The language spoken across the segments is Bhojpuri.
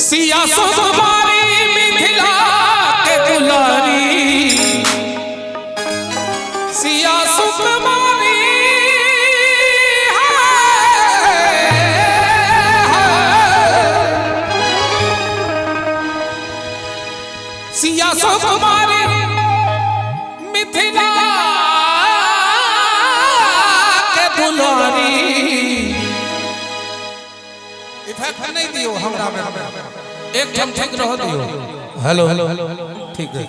सिया सुकुमारी मिथिला के दुलारी, सिया सुकुमारी सिया सुकुमारी मिथिला के दुलारी। इफेक्ट नहीं दियो हमरा में, एकदम ठीक रह दियो। हेलो हेलो ठीक है।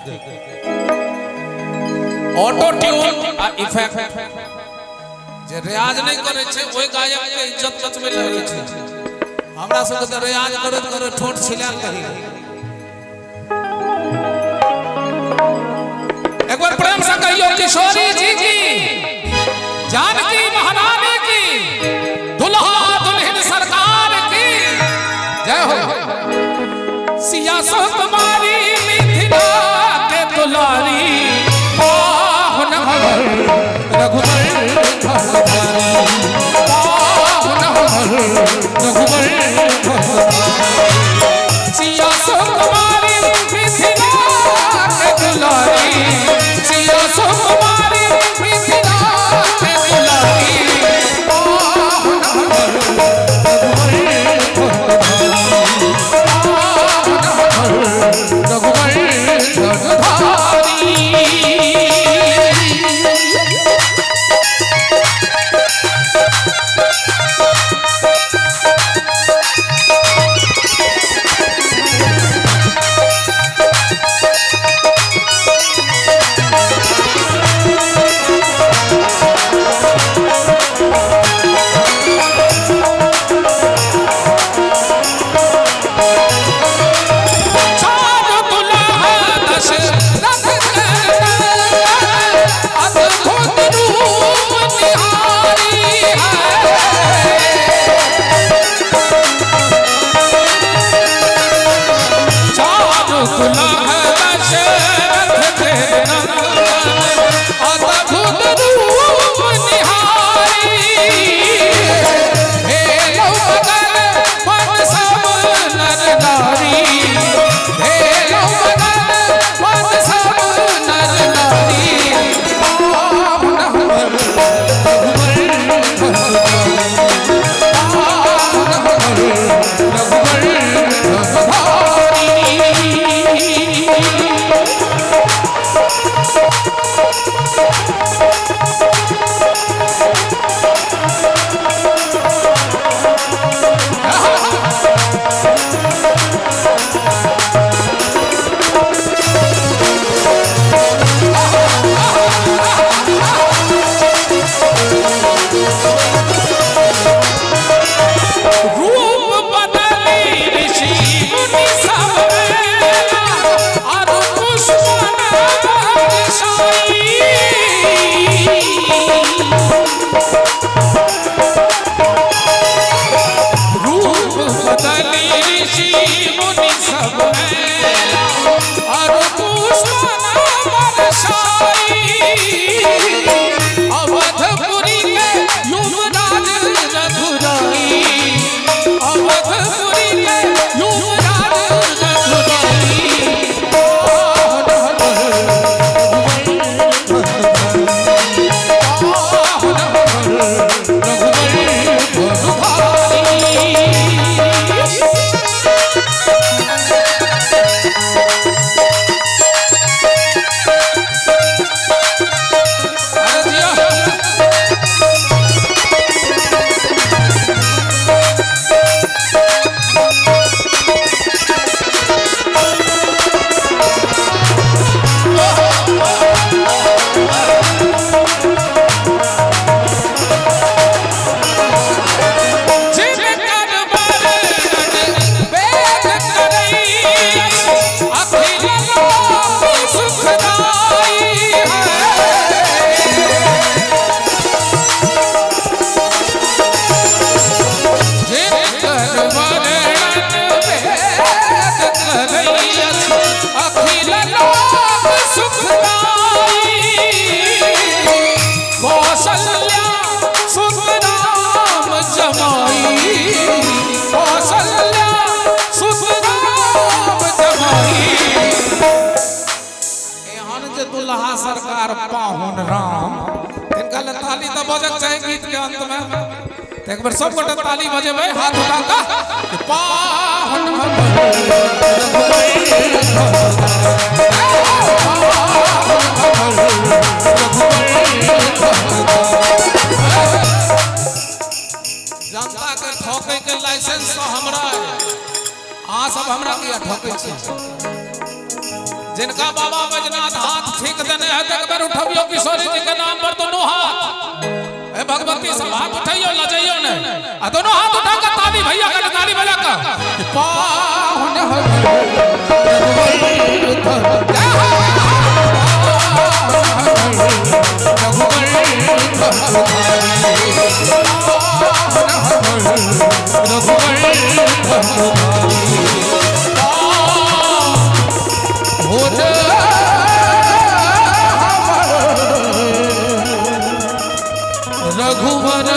ऑटो ट्यून आ इफेक्ट जे रियाज नहीं करे छे ओई गायक के इज्जत बचबे रहे छे। हमरा सब के रियाज करत करत ठोट छिलाल रही। एक बार प्रेम से कहियो किशोरी जी की, जानकी महारानी की, दुल्हा दुल्हन सरकार की जय हो। सिया सुकुमारी मिथिला के दुलारी, पावन रघुबर रघुबर। सिया सुकुमारी मिथिला के दुलारी, सिया सुकुमारी मिथिला के दुलारी। हमार पाहुन राम। इनका ले ताली तो बजक चाहे गीत के अंत में। तो एक बार सब गोटे ताली बजेबे हाथ उठा के पाहुन जनता के ठोके के लाइसेंस तो हमरा है। आ सब हमरा किया ठोके छी। जिनका बाबा बैजनाथ हाथ ठीक देने है एक बार उठबियो किशोरी जी के नाम पर दोनों हाथ। ए भगवती सब हाथ उठाइयो लजाइयो ने। आ दोनों हाथ उठा के ताली भैया का ताली बजा के पाहुन रघुवर